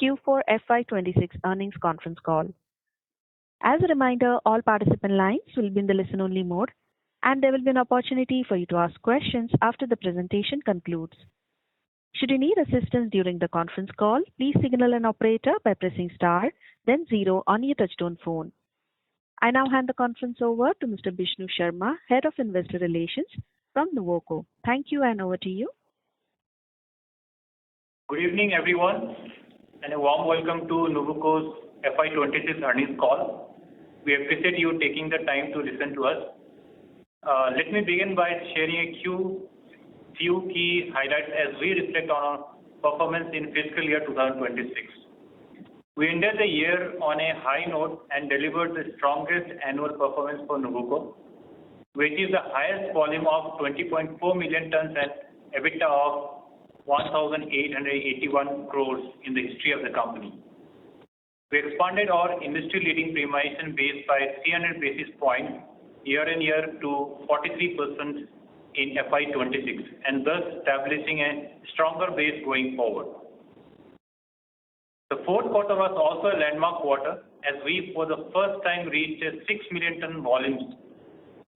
Q4 FY26 earnings conference call. As a reminder, all participant lines will be in the listen-only mode, and there will be an opportunity for you to ask questions after the presentation concludes. Should you need assistance during the conference call, please signal an operator by pressing star, then 0 on your touchtone phone. I now hand the conference over to Mr. Bishnu Sharma, Head of Investor Relations from Nuvoco. Thank you, and over to you. Good evening, everyone, and a warm welcome to Nuvoco's FY26 earnings call. We appreciate you taking the time to listen to us. Let me begin by sharing a few key highlights as we reflect on our performance in fiscal year 2026. We ended the year on a high note and delivered the strongest annual performance for Nuvoco, which is the highest volume of 20.4 million tons and EBITDA of 1,881 crores in the history of the company. We expanded our industry-leading premiumization base by 300 basis points year-on-year to 43% in FY26, and thus establishing a stronger base going forward. The fourth quarter was also a landmark quarter as we, for the first time, reached a 6 million ton volumes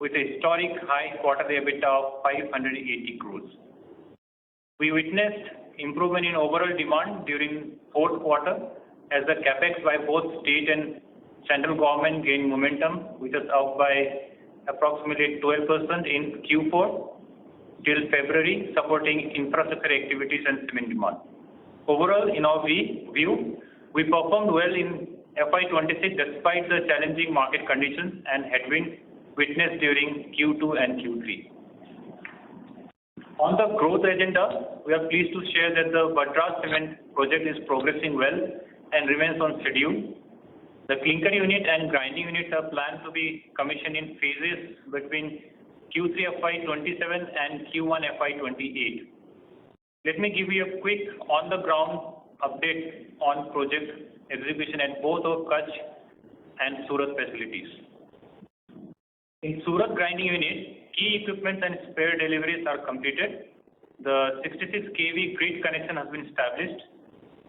with a historic high quarterly EBITDA of 580 crores. We witnessed improvement in overall demand during fourth quarter as the capex by both state and central government gained momentum, which is up by approximately 12% in Q4 till February, supporting infrastructure activities and cement demand. Overall, in our view, we performed well in FY26 despite the challenging market conditions and headwinds witnessed during Q2 and Q3. On the growth agenda, we are pleased to share that the Vadras cement project is progressing well and remains on schedule. The clinker unit and grinding units are planned to be commissioned in phases between Q3 FY27 and Q1 FY28. Let me give you a quick on-the-ground update on project execution at both our Kutch and Surat facilities. In Surat grinding unit, key equipment and spare deliveries are completed. The 66 kV grid connection has been established.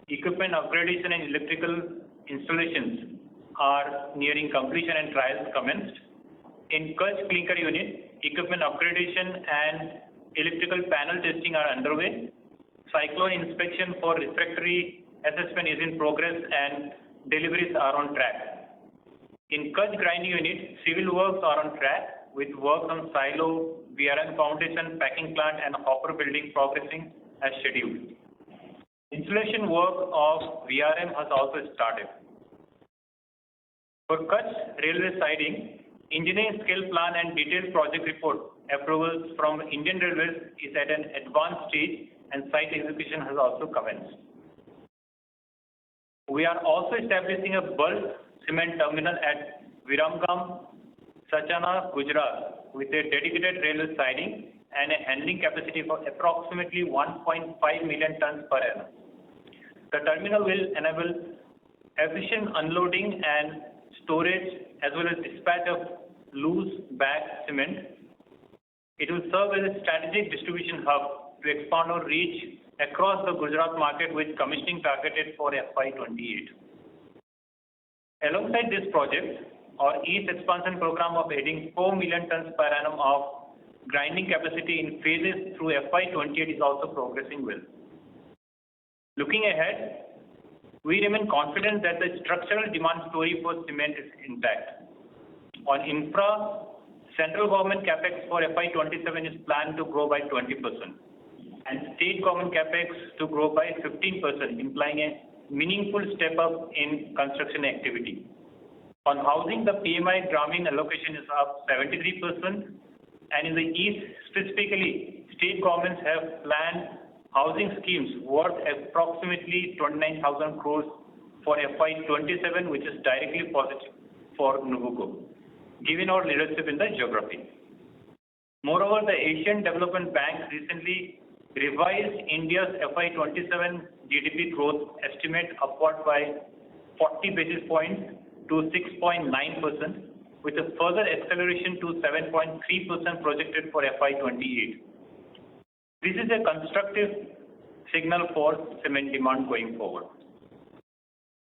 Equipment upgradation and electrical installations are nearing completion and trials commenced. In Kutch clinker unit, equipment upgradation and electrical panel testing are underway. Cyclone inspection for refractory assessment is in progress and deliveries are on track. In Kutch grinding unit, civil works are on track with work on silo, VRM foundation, packing plant and hopper building progressing as scheduled. Installation work of VRM has also started. For Kutch railway siding, engineering scale plan and detailed project report approvals from Indian Railways is at an advanced stage and site execution has also commenced. We are also establishing a bulk cement terminal at Viramgam, Sachana, Gujarat, with a dedicated railway siding and a handling capacity for approximately 1.5 million tons per annum. The terminal will enable efficient unloading and storage as well as dispatch of loose bag cement. It will serve as a strategic distribution hub to expand our reach across the Gujarat market with commissioning targeted for FY28. Alongside this project, our East expansion program of adding 4 million tons per annum of grinding capacity in phases through FY28 is also progressing well. Looking ahead, we remain confident that the structural demand story for cement is intact. On infra, central government capex for FY27 is planned to grow by 20% and state government capex to grow by 15%, implying a meaningful step up in construction activity. On housing, the PMI Gramin allocation is up 73%, and in the East specifically, state governments have planned housing schemes worth approximately 29,000 crores for FY27, which is directly positive for Nuvoco, given our leadership in the geography. Moreover, the Asian Development Bank recently revised India's FY27 GDP growth estimate upward by 40 basis points to 6.9%, with a further acceleration to 7.3% projected for FY28. This is a constructive signal for cement demand going forward.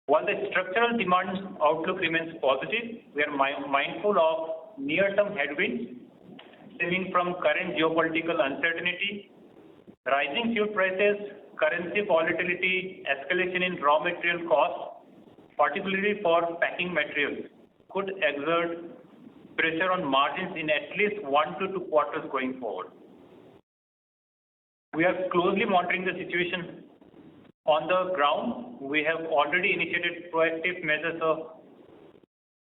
While the structural demand outlook remains positive, we are mindful of near-term headwinds stemming from current geopolitical uncertainty, rising fuel prices, currency volatility, escalation in raw material costs, particularly for packing materials, could exert pressure on margins in at least 1 to 2 quarters going forward. We are closely monitoring the situation on the ground. We have already initiated proactive measures of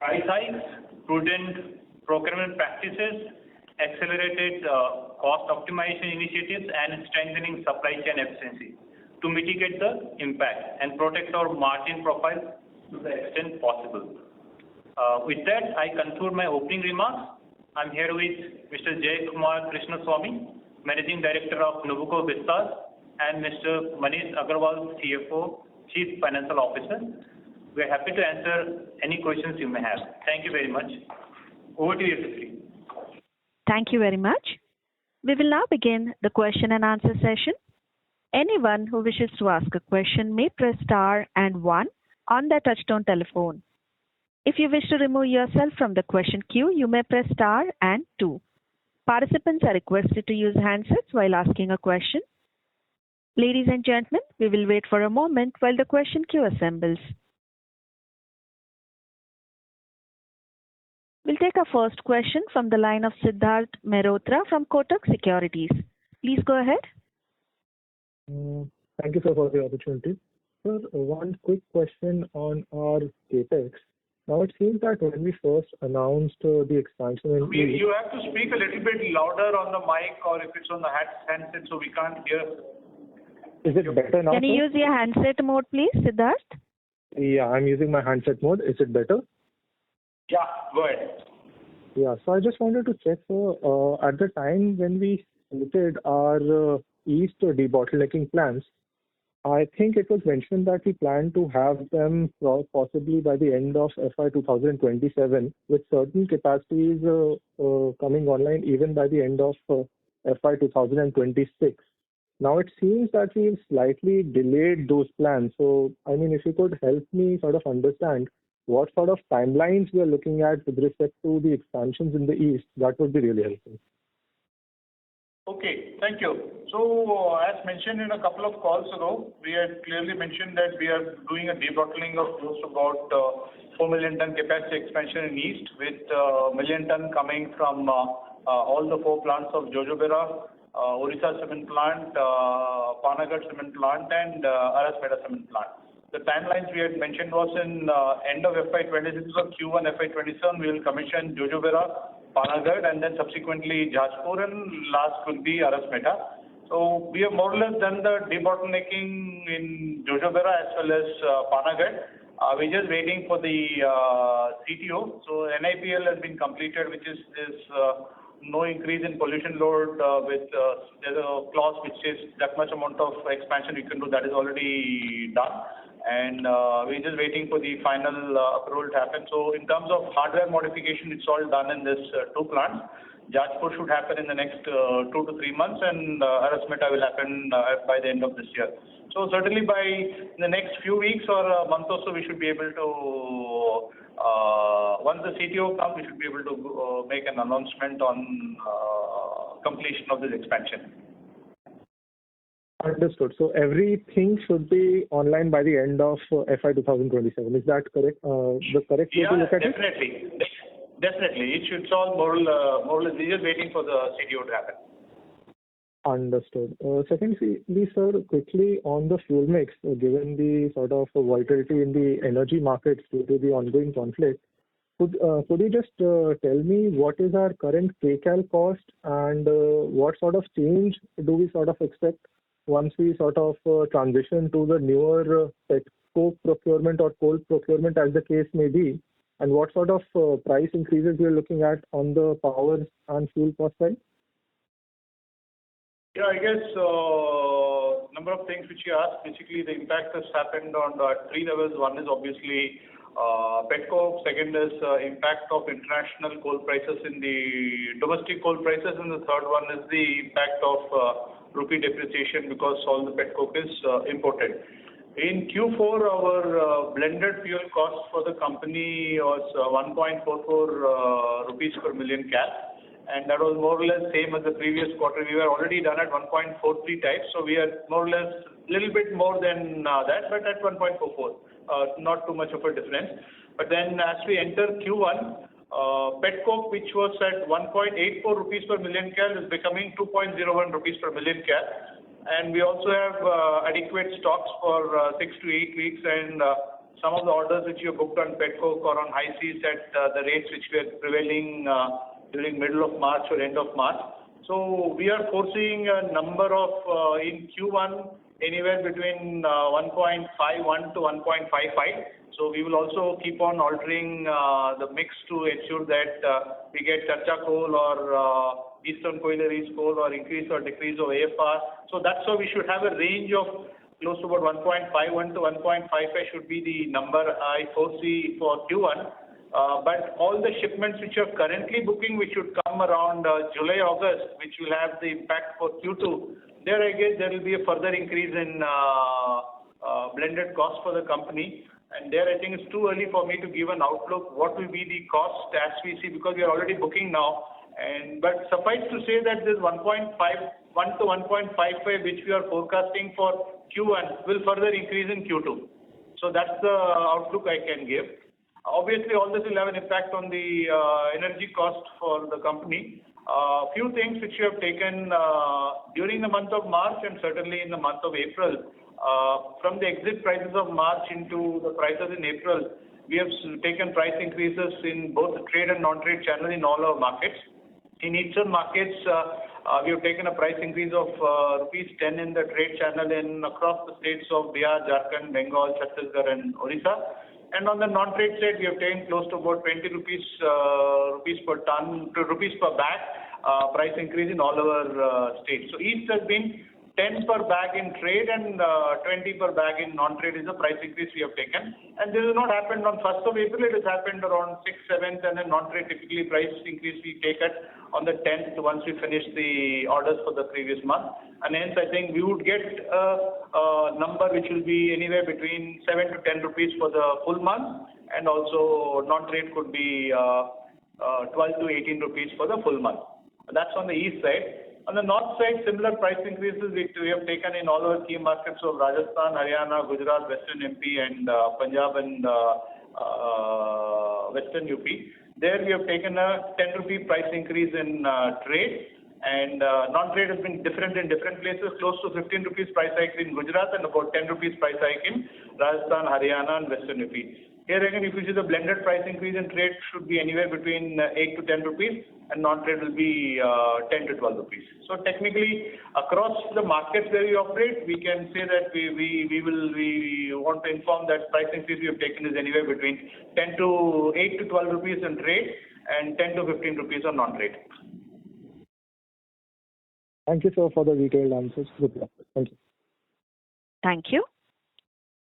price hikes, prudent procurement practices, accelerated cost optimization initiatives, and strengthening supply chain efficiency to mitigate the impact and protect our margin profile to the extent possible. With that, I conclude my opening remarks. I'm here with Mr. Jay Kumar Krishnaswamy, Managing Director of Nuvoco Vistas, and Mr. Manish Agarwal, CFO, Chief Financial Officer. We are happy to answer any questions you may have. Thank you very much. Over to you, Sri. Thank you very much. We will now begin the question and answer session. Anyone who wishes to ask a question may press star and 1 on their touchtone telephone. If you wish to remove yourself from the question queue, you may press star and 2. Participants are requested to use handsets while asking a question. Ladies and gentlemen, we will wait for a moment while the question queue assembles. We'll take our first question from the line of Siddharth Mehrotra from Kotak Securities. Please go ahead. Thank you, sir, for the opportunity. Sir, one quick question on our capex. Now, it seems that when we first announced the expansion in You have to speak a little bit louder on the mic, or if it's on the handset, so we can't hear. Is it better now? Can you use your handset mode, please, Siddharth? Yeah, I'm using my handset mode. Is it better? Yeah, go ahead. Yeah, so I just wanted to check, at the time when we started our East debottlenecking plans, I think it was mentioned that we plan to have them possibly by the end of FY 2027, with certain capacities coming online even by the end of FY 2026. Now it seems that we've slightly delayed those plans. So, I mean, if you could help me sort of understand what sort of timelines we are looking at with respect to the expansions in the East, that would be really helpful. Okay, thank you. So, as mentioned in a couple of calls ago, we had clearly mentioned that we are doing a debottlenecking of close to about 4 million ton capacity expansion in East, with million ton coming from all the 4 plants of Jojobera, Orissa cement plant, Panagarh cement plant, and Arasmeta cement plant. The timelines we had mentioned was in end of FY26 or Q1 FY27, we will commission Jojobera, Panagarh, and then subsequently Jajpur, and last will be Arasmeta. So we have more or less done the debottlenecking in Jojobera as well as Panagarh. We're just waiting for the CTO. So NIPL has been completed, which is this no increase in pollution load with there's a clause which says that much amount of expansion you can do. That is already done. And we're just waiting for the final approval to happen. So in terms of hardware modification, it's all done in this 2 plants. Jajpur should happen in the next 2 to 3 months, and Arasmeta will happen by the end of this year. So certainly by the next few weeks or a month or so, we should be able to, once the CTO comes, we should be able to make an announcement on completion of this expansion. Understood. So everything should be online by the end of FY 2027. Is that correct? The correct way to look at definitely. It? Definitely. It should solve more or less. We're just waiting for the CTO to happen. Understood. Secondly, sir, quickly on the fuel mix, given the sort of volatility in the energy markets due to the ongoing conflict, could you just tell me what is our current kcal cost and what sort of change do we sort of expect once we sort of transition to the newer petcoke procurement or coal procurement, as the case may be, and what sort of price increases we are looking at on the power and fuel cost side? Yeah, I guess number of things which you asked. Basically, the impact has happened on 3 levels. One is obviously petcoke. Second is impact of international coal prices in the domestic coal prices, and the third one is the impact of rupee depreciation because all the petcoke is imported. In Q4, our blended fuel cost for the company was 1.44 rupees per million cal, and that was more or less same as the previous quarter. We were already done at 1.43 types, so we are more or less little bit more than that, but at 1.44, not too much of a difference. But then as we enter Q1, petcoke, which was at 1.84 rupees per million cal, is becoming 2.01 rupees per million cal. And we also have adequate stocks for 6 to 8 weeks, and some of the orders which you booked on petcoke or on high seas at the rates which were prevailing during middle of March or end of March. So we are foreseeing a number of in Q1 anywhere between 1.51 to 1.55. So we will also keep on altering the mix to ensure that we get Charcha coal or Eastern Coileries coal or increase or decrease of AFR. So that's how we should have a range of close to about 1.51 to 1.55 should be the number I foresee for Q1. But all the shipments which are currently booking, which should come around July, August, which will have the impact for Q2, there I guess there will be a further increase in blended cost for the company. And there I think it's too early for me to give an outlook what will be the cost as we see, because we are already booking now. But suffice to say that this 1.51 to 1.55 which we are forecasting for Q1 will further increase in Q2. So that's the outlook I can give. Obviously, all this will have an impact on the energy cost for the company. Few things which we have taken during the month of March and certainly in the month of April. From the exit prices of March into the prices in April, we have taken price increases in both the trade and non-trade channel in all our markets. In eastern markets, we have taken a price increase of rupees 10 in the trade channel in across the states of Bihar, Jharkhand, Bengal, Chhattisgarh and Orissa. And on the non-trade side, we have taken close to about 20 rupees per ton to rupees per bag price increase in all our states. So east has been 10 per bag in trade and 20 per bag in non-trade is the price increase we have taken. And this has not happened on 1st of April, it has happened around 6th, 7th, and then non-trade typically price increase we take it on the 10th once we finish the orders for the previous month. And hence I think we would get a number which will be anywhere between 7 to 10 rupees for the full month, and also non-trade could be 12 to 18 rupees for the full month. That's on the east side. On the north side, similar price increases which we have taken in all our key markets of Rajasthan, Haryana, Gujarat, Western MP and Punjab and Western UP. There we have taken a 10 rupee price increase in trade, and non-trade has been different in different places, close to 15 rupees price hike in Gujarat and about 10 rupees price hike in Rajasthan, Haryana and Western UP. Here again, if you see the blended price increase in trade should be anywhere between 8 to 10 rupees and non-trade will be 10 to 12 rupees. So technically, across the markets where we operate, we can say that we want to inform that price increase we have taken is anywhere between 8 to 12 rupees in trade and 10 to 15 rupees on non-trade. Thank you, sir, for the detailed answers. Good luck. Thank you. Thank you.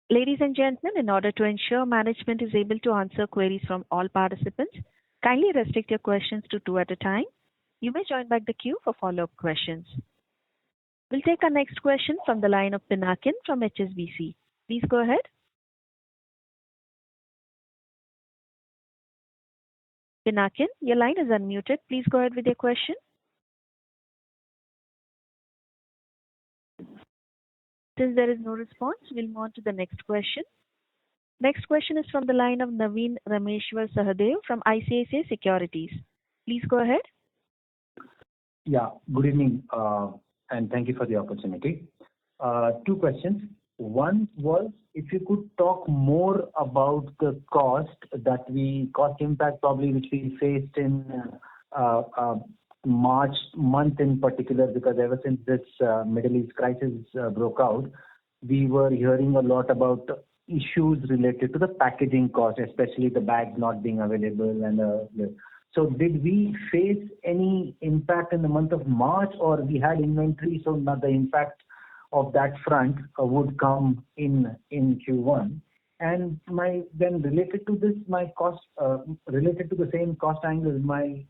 Ladies and gentlemen, in order to ensure management is able to answer queries from all participants, kindly restrict your questions to 2 at a time. You may join back the queue for follow-up questions. We'll take our next question from the line of Pinakin from HSBC. Please go ahead. Pinakin, your line is unmuted. Please go ahead with your question. Since there is no response, we'll move on to the next question. Next question is from the line of Naveen Rameshwar Sahadev from ICICI Securities. Please go ahead. Yeah, good evening, and thank you for the opportunity. 2 questions. One was, if you could talk more about the cost impact probably which we faced in March month in particular, because ever since this Middle East crisis broke out, we were hearing a lot about issues related to the packaging cost, especially the bags not being available. And so did we face any impact in the month of March, or we had inventory, so not the impact of that front would come in Q1? And then related to this, my cost related to the same cost angle, my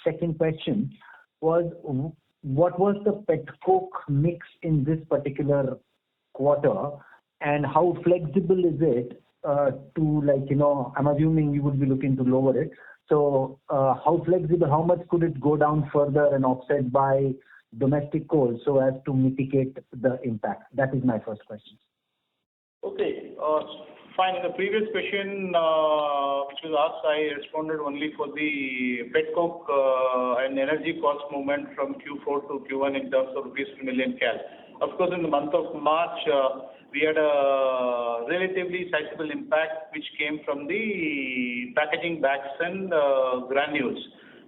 second question was, what was the petcoke mix in this particular quarter? And how flexible is it to, I'm assuming you would be looking to lower it. So how flexible, how much could it go down further and offset by domestic coal so as to mitigate the impact? That is my first question. Okay. Fine. In the previous question, which was asked, I responded only for the petcoke and energy cost movement from Q4 to Q1 in terms of rupees per million cal. Of course, in the month of March, we had a relatively sizable impact which came from the packaging bags and granules.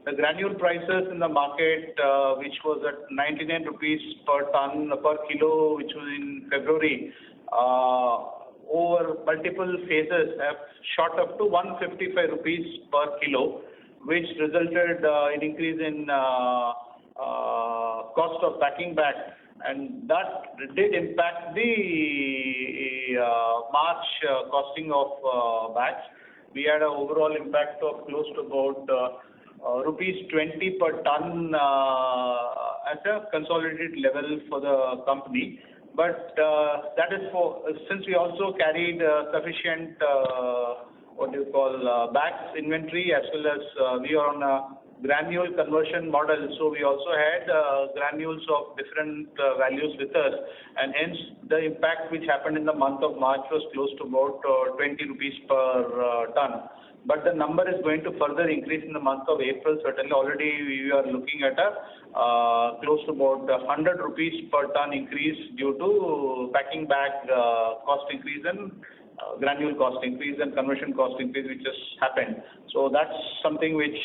The granule prices in the market, which was at 99 rupees per kilo, which was in February, over multiple phases have shot up to 155 rupees per kilo, which resulted in increase in cost of packing bag, and that did impact the March costing of bags. We had an overall impact of close to about rupees 20 per ton at a consolidated level for the company. But that is since we also carried sufficient bags inventory, as well as we are on a granule conversion model, so we also had granules of different values with us, and hence the impact which happened in the month of March was close to about 20 rupees per ton. But the number is going to further increase in the month of April. Certainly, already we are looking at a close to about 100 rupees per ton increase due to packing bag cost increase and granule cost increase and conversion cost increase which has happened. So that's something which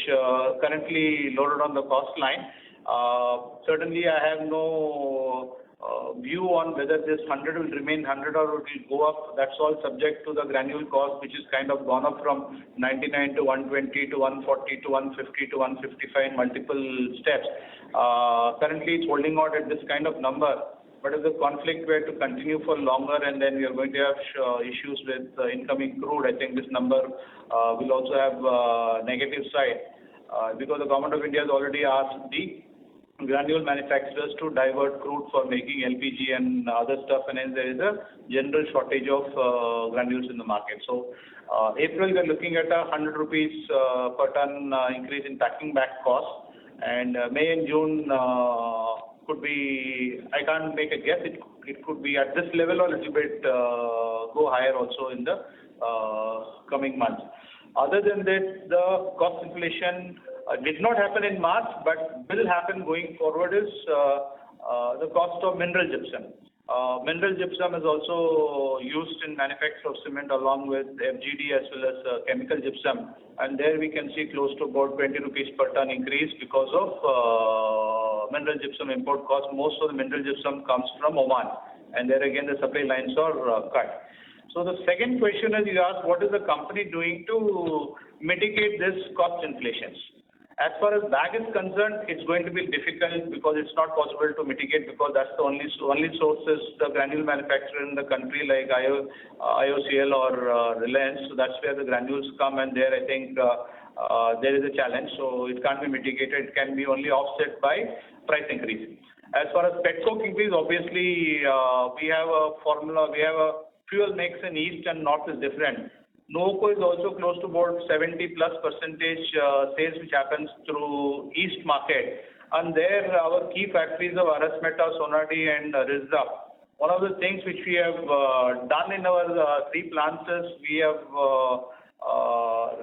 currently loaded on the cost line. Certainly, I have no view on whether this 100 will remain 100 or it will go up. That's all subject to the granule cost, which is kind of gone up from 99 to 120 to 140 to 150 to 155 in multiple steps. Currently, it's holding out at this kind of number. But if the conflict were to continue for longer and then we are going to have issues with incoming crude, I think this number will also have a negative side because the Government of India has already asked the granule manufacturers to divert crude for making LPG and other stuff, and then there is a general shortage of granules in the market. So April we are looking at 100 rupees per ton increase in packing bag cost, and May and June could be, I can't make a guess, it could be at this level or a little bit go higher also in the coming months. Other than that, the cost inflation did not happen in March, but will happen going forward is the cost of mineral gypsum. Mineral gypsum is also used in manufacture of cement along with FGD as well as chemical gypsum, and there we can see close to about 20 rupees per ton increase because of mineral gypsum import cost. Most of the mineral gypsum comes from Oman, and there again the supply lines are cut. So the second question is you asked what is the company doing to mitigate this cost inflations. As far as bag is concerned, it's going to be difficult because it's not possible to mitigate because that's the only sources the granule manufacturer in the country like IOCL or Reliance. So that's where the granules come, and there I think there is a challenge. So it can't be mitigated. It can be only offset by price increase. As far as petcoke increase, obviously we have a formula. We have a fuel mix in east and north is different. Nuvoco is also close to about 70+% sales which happens through east market, and there our key factories of Arasmeta, Sonadih and Risda. One of the things which we have done in our three plants is we have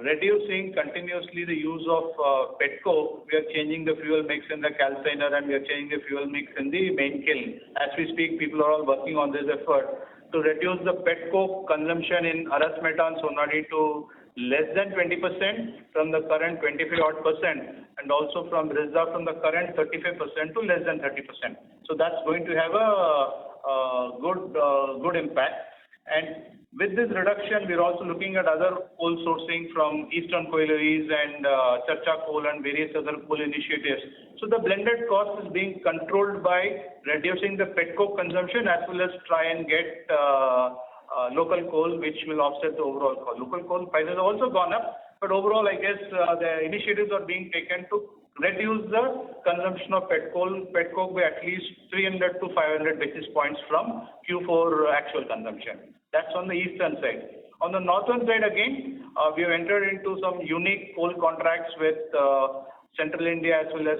reducing continuously the use of petcoke. We are changing the fuel mix in the calciner and we are changing the fuel mix in the main kiln. As we speak, people are all working on this effort to reduce the petcoke consumption in Arasmeta and Sonadih to less than 20% from the current 25% and also from Risda from the current 35% to less than 30%. So that's going to have a good impact. And with this reduction, we're also looking at other coal sourcing from Eastern Coalries and Charcha Coal and various other coal initiatives. So the blended cost is being controlled by reducing the petcoke consumption as well as try and get local coal, which will offset the overall cost. Local coal prices have also gone up, but overall, I guess the initiatives are being taken to reduce the consumption of petcoke by at least 300 to 500 basis points from Q4 actual consumption. That's on the eastern side. On the northern side again, we have entered into some unique coal contracts with Central India as well as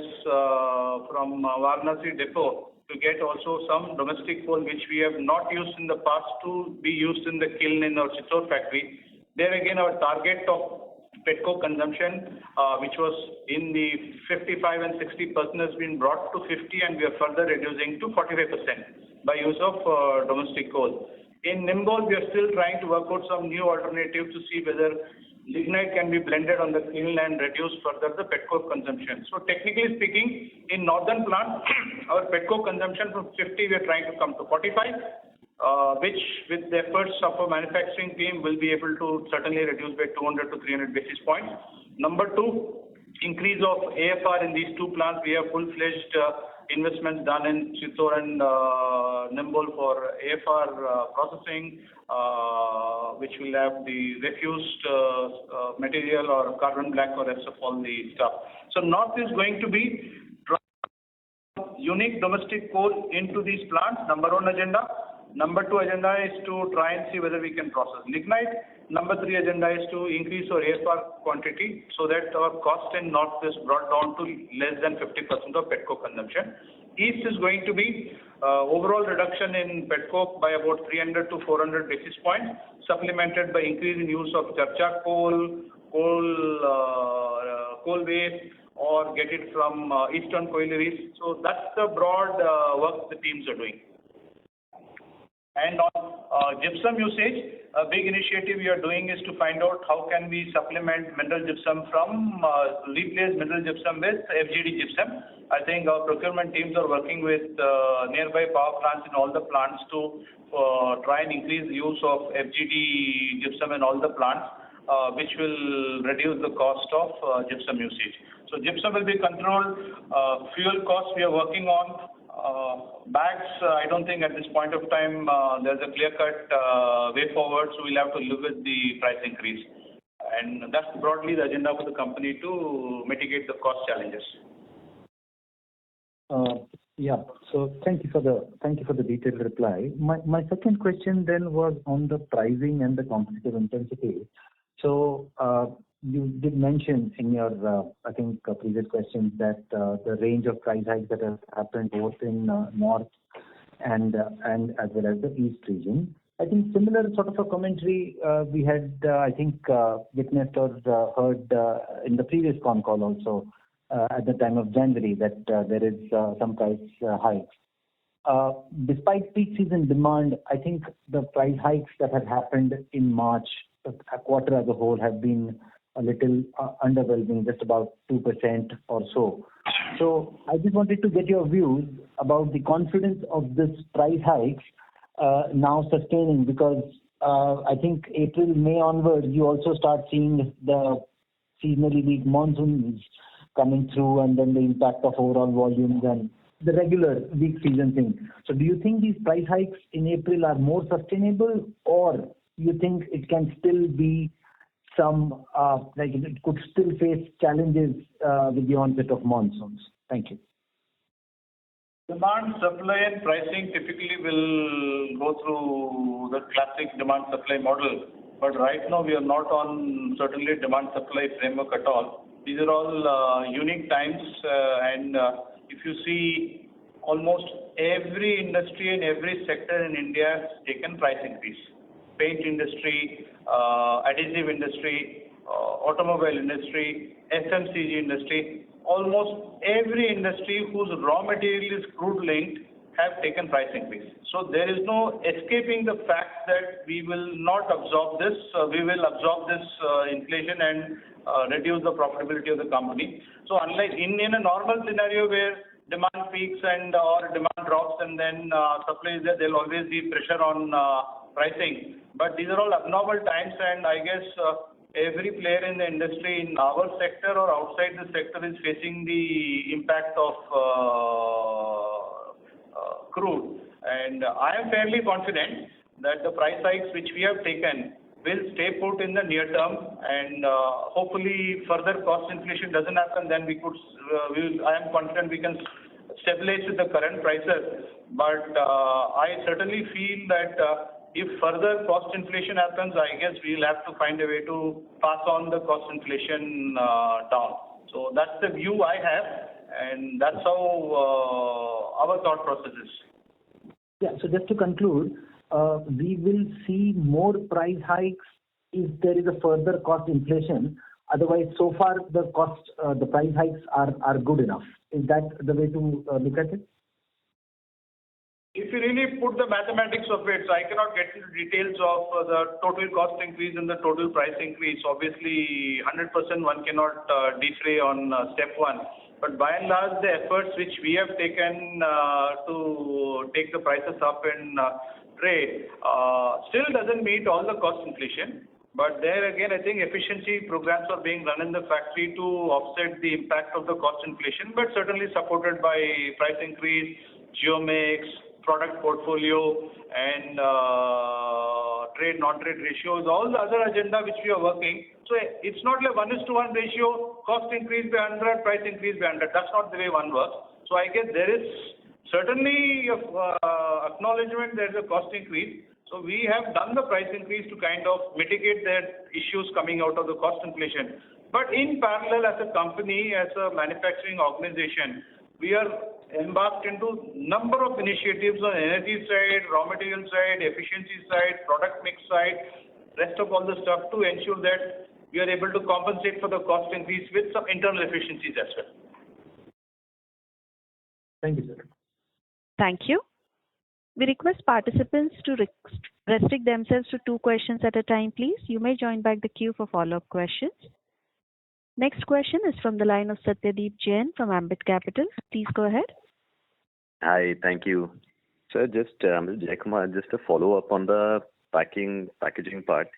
from Varanasi depot to get also some domestic coal which we have not used in the past to be used in the kiln in our Chittor factory. There again our target of petcoke consumption which was in the 55 and 60% has been brought to 50 and we are further reducing to 45% by use of domestic coal. In Nimbol, we are still trying to work out some new alternative to see whether lignite can be blended on the kiln and reduce further the petcoke consumption. So technically speaking, in northern plant, our petcoke consumption from 50 we are trying to come to 45, which with the efforts of our manufacturing team will be able to certainly reduce by 200 to 300 basis points. Number two, increase of AFR in these two plants. We have full-fledged investments done in Chittor and Nimbol for AFR processing, which will have the refused material or carbon black or rest of all the stuff. So North is going to be unique domestic coal into these plants, number one agenda. Number two agenda is to try and see whether we can process lignite. Number three agenda is to increase our AFR quantity so that our cost in North is brought down to less than 50% of petcoke consumption. East is going to be overall reduction in petcoke by about 300 to 400 basis points, supplemented by increase in use of charcha coal, coal waste, or get it from eastern collieries. So that's the broad work the teams are doing. And on gypsum usage, a big initiative we are doing is to find out how can we supplement mineral gypsum from replace mineral gypsum with FGD gypsum. I think our procurement teams are working with nearby power plants in all the plants to try and increase the use of FGD gypsum in all the plants, which will reduce the cost of gypsum usage. So gypsum will be controlled. Fuel costs we are working on. Bags, I don't think at this point of time there's a clear-cut way forward, so we'll have to live with the price increase. And that's broadly the agenda for the company to mitigate the cost challenges. Yeah. So thank you for the detailed reply. My second question then was on the pricing and the competitive intensity. So you did mention in your, I think, previous questions that the range of price hikes that have happened both in North and as well as the East region. I think similar sort of a commentary we had, I think, witnessed or heard in the previous Concall also at the time of January that there is some price hikes. Despite peak season demand, I think the price hikes that have happened in March, a quarter as a whole, have been a little underwhelming, just about 2% or so. So I just wanted to get your views about the confidence of this price hikes now sustaining, because I think April, May onwards, you also start seeing the seasonally weak monsoons coming through and then the impact of overall volumes and the regular weak season thing. So do you think these price hikes in April are more sustainable, or you think it can still be some, like it could still face challenges with the onset of monsoons? Thank you. Demand, supply and pricing typically will go through the classic demand supply model. But right now we are not on certainly demand supply framework at all. These are all unique times and if you see almost every industry and every sector in India has taken price increase. Paint industry, adhesive industry, automobile industry, FMCG industry, almost every industry whose raw material is crude linked have taken price increase. So there is no escaping the fact that we will not absorb this. We will absorb this inflation and reduce the profitability of the company. So unlike in a normal scenario where demand peaks and or demand drops and then supply is there, there will always be pressure on pricing. But these are all abnormal times, and I guess every player in the industry in our sector or outside the sector is facing the impact of crude. And I am fairly confident that the price hikes which we have taken will stay put in the near term, and hopefully further cost inflation doesn't happen, then we could, I am confident we can stabilize with the current prices. But I certainly feel that if further cost inflation happens, I guess we'll have to find a way to pass on the cost inflation down. So that's the view I have, and that's how our thought process is. Yeah. So just to conclude, we will see more price hikes if there is a further cost inflation. Otherwise, so far the price hikes are good enough. Is that the way to look at it? If you really put the mathematics of it, so I cannot get into details of the total cost increase and the total price increase. Obviously, 100% one cannot defray on step one. But by and large, the efforts which we have taken to take the prices up in trade still doesn't meet all the cost inflation. But there again, I think efficiency programs are being run in the factory to offset the impact of the cost inflation, but certainly supported by price increase, geomix, product portfolio, and trade non-trade ratios, all the other agenda which we are working. So it's not like 1:1 ratio, cost increase by 100, price increase by 100. That's not the way one works. So I guess there is certainly acknowledgement there is a cost increase. So we have done the price increase to kind of mitigate the issues coming out of the cost inflation. But in parallel, as a company, as a manufacturing organization, we are embarked into number of initiatives on energy side, raw material side, efficiency side, product mix side, rest of all the stuff to ensure that we are able to compensate for the cost increase with some internal efficiencies as well. Thank you, sir. Thank you. We request participants to restrict themselves to 2 questions at a time, please. You may join back the queue for follow-up questions. Next question is from the line of Satyadeep Jain from Ambit Capital. Please go ahead. Hi, thank you. Sir, just Jaikumar, just a follow-up on the packaging part.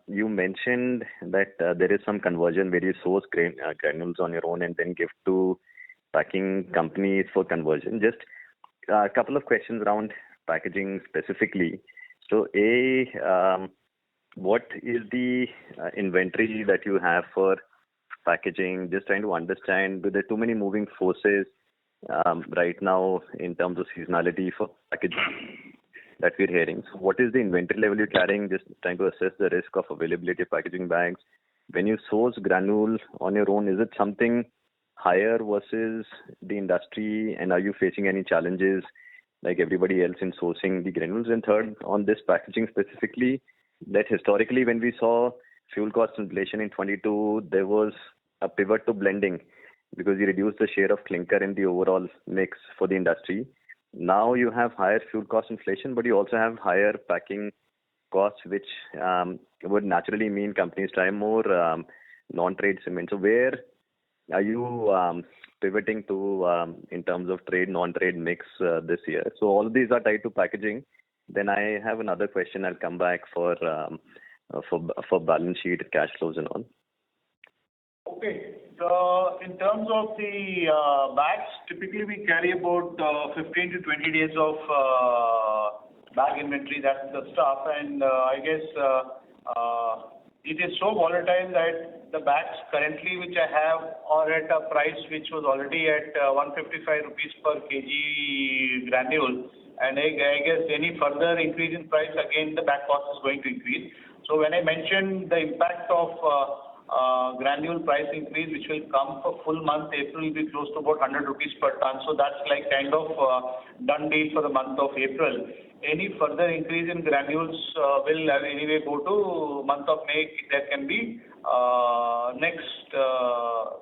You mentioned that there is some conversion where you source granules on your own and then give to packing companies for conversion. Just a couple of questions around packaging specifically. So, what is the inventory that you have for packaging? Just trying to understand, there are too many moving forces right now in terms of seasonality for packaging that we're hearing. So what is the inventory level you're carrying? Just trying to assess the risk of availability of packaging bags. When you source granules on your own, is it something higher versus the industry, and are you facing any challenges like everybody else in sourcing the granules? And third, on this packaging specifically, that historically when we saw fuel cost inflation in 22, there was a pivot to blending because you reduced the share of clinker in the overall mix for the industry. Now you have higher fuel cost inflation, but you also have higher packing costs, which would naturally mean companies try more non-trade cement. So where are you pivoting to in terms of trade, non-trade mix this year? So all of these are tied to packaging. Then I have another question. I'll come back for balance sheet, cash flows and all. Okay. So in terms of the bags, typically we carry about 15 to 20 days of bag inventory. That's the stuff. And I guess it is so volatile that the bags currently which I have are at a price which was already at 155 rupees per kg granule. And I guess any further increase in price, again, the bag cost is going to increase. So when I mentioned the impact of granule price increase, which will come for full month, April will be close to about 100 rupees per ton. So that's like kind of done deal for the month of April. Any further increase in granules will anyway go to month of May. There can be next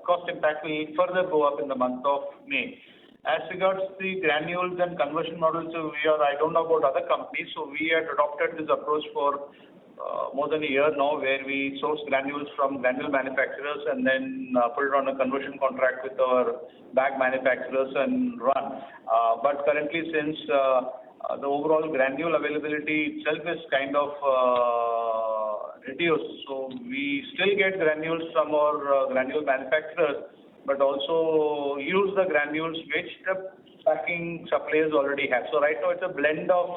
cost impact will further go up in the month of May. As regards the granules and conversion models, so I don't know about other companies, so we had adopted this approach for more than a year now, where we source granules from granule manufacturers and then put it on a conversion contract with our bag manufacturers and run. But currently, since the overall granule availability itself is kind of reduced, so we still get granules from our granule manufacturers, but also use the granules which the packing suppliers already have. So right now it's a blend of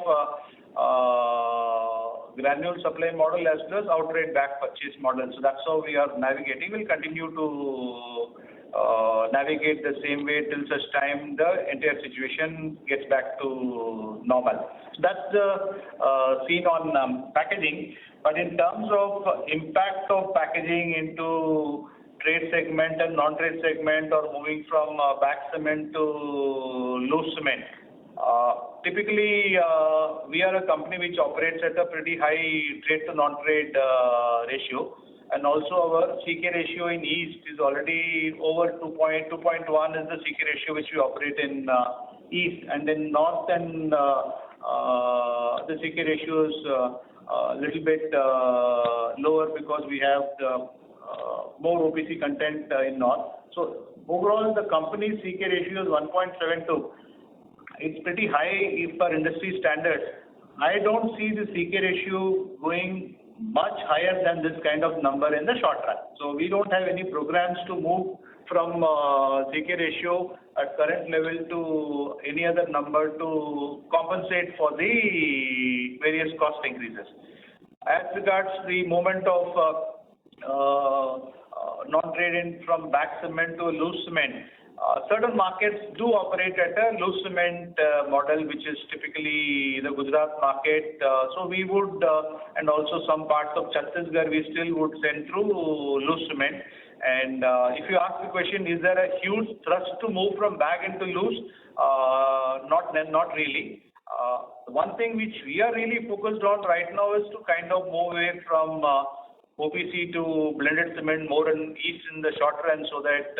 granule supply model as well as outright bag purchase model. So that's how we are navigating. We'll continue to navigate the same way till such time the entire situation gets back to normal. So that's the scene on packaging. But in terms of impact of packaging into trade segment and non-trade segment, or moving from bag cement to loose cement, typically we are a company which operates at a pretty high trade to non-trade ratio. And also our CK ratio in East is already over 2.1 is the CK ratio which we operate in East. And in North and the CK ratio is a little bit lower because we have the more OPC content in North. So overall the company's CK ratio is 1.72. It's pretty high if per industry standards. I don't see the CK ratio going much higher than this kind of number in the short run. So we don't have any programs to move from CK ratio at current level to any other number to compensate for the various cost increases. As regards the movement of non-trade from bag cement to loose cement, certain markets do operate at a loose cement model, which is typically the Gujarat market. So we would, and also some parts of Chhattisgarh, we still would send through loose cement. And if you ask the question, is there a huge thrust to move from bag into loose? Not really. One thing which we are really focused on right now is to kind of move away from OPC to blended cement more in East in the short run, so that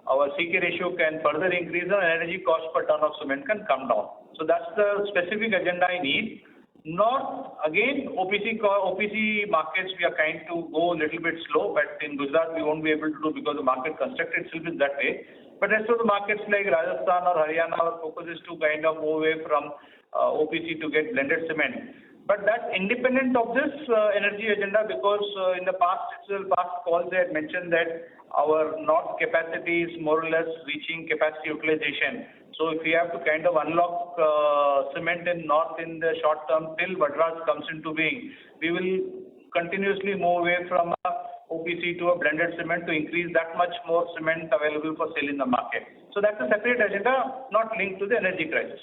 our CK ratio can further increase and energy cost per ton of cement can come down. So that's the specific agenda I need. Not again OPC markets we are trying to go a little bit slow, but in Gujarat we won't be able to do because the market construct itself is that way. But rest of the markets like Rajasthan or Haryana, our focus is to kind of move away from OPC to get blended cement. But that's independent of this energy agenda, because in the past calls they had mentioned that our north capacity is more or less reaching capacity utilization. So if we have to kind of unlock cement in north in the short term till Vadraj comes into being, we will continuously move away from OPC to a blended cement to increase that much more cement available for sale in the market. So that's a separate agenda, not linked to the energy crisis.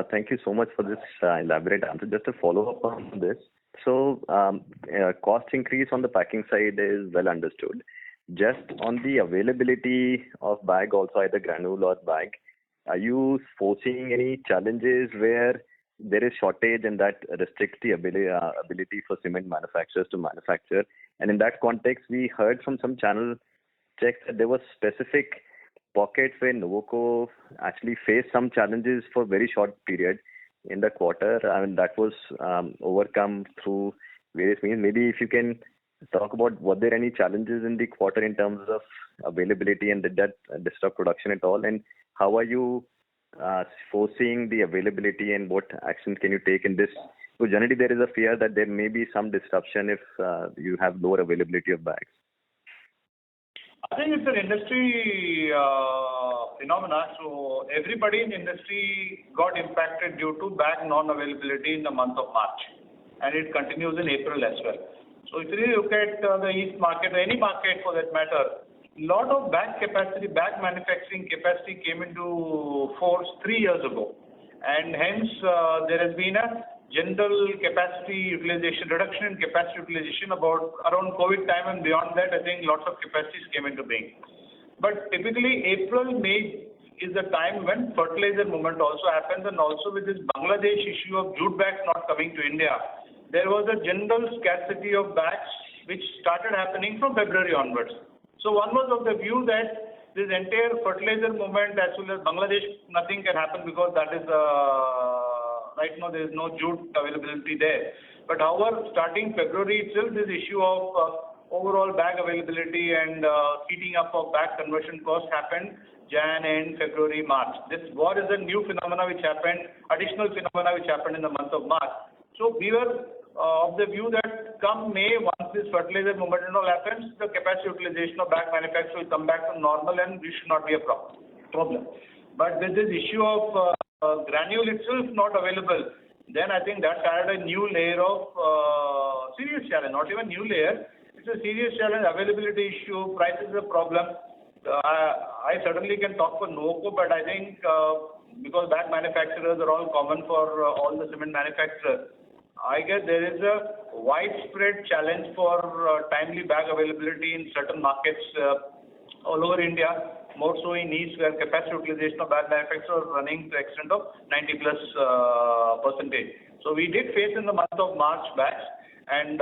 Thank you so much for this elaborate answer. Just to follow up on this, so cost increase on the packing side is well understood. Just on the availability of bag, also either granule or bag, are you foreseeing any challenges where there is shortage and that restricts the ability for cement manufacturers to manufacture? And in that context, we heard from some channel checks that there were specific pockets where Nuvoco actually faced some challenges for very short period in the quarter. I mean, that was overcome through various means. Maybe if you can talk about, were there any challenges in the quarter in terms of availability, and did that disrupt production at all? And how are you foreseeing the availability, and what actions can you take in this? So generally there is a fear that there may be some disruption if you have lower availability of bags. I think it's an industry phenomena. So everybody in the industry got impacted due to bag non-availability in the month of March, and it continues in April as well. So if you look at the East market, or any market for that matter, a lot of bag manufacturing capacity came into force 3 years ago, and hence there has been a general capacity utilization, reduction in capacity utilization around COVID time, and beyond that I think lots of capacities came into being. But typically April, May is the time when fertilizer movement also happens, and also with this Bangladesh issue of jute bags not coming to India, there was a general scarcity of bags which started happening from February onwards. So one was of the view that this entire fertilizer movement as well as Bangladesh, nothing can happen because that is right now there is no jute availability there. But however, starting February itself, this issue of overall bag availability and heating up of bag conversion cost happened Jan and February, March. This war is a new phenomena which happened, additional phenomena which happened in the month of March. So we were of the view that come May, once this fertilizer movement and all happens, the capacity utilization of bag manufacture will come back to normal and this should not be a problem. But with this issue of granule itself not available, then I think that added a new layer of serious challenge, not even new layer. It's a serious challenge, availability issue, price is a problem. I certainly can talk for Nuvoco, but I think because bag manufacturers are all common for all the cement manufacturers, I guess there is a widespread challenge for timely bag availability in certain markets all over India, more so in East where capacity utilization of bag manufacturers are running to the extent of 90+%. So we did face in the month of March bags, and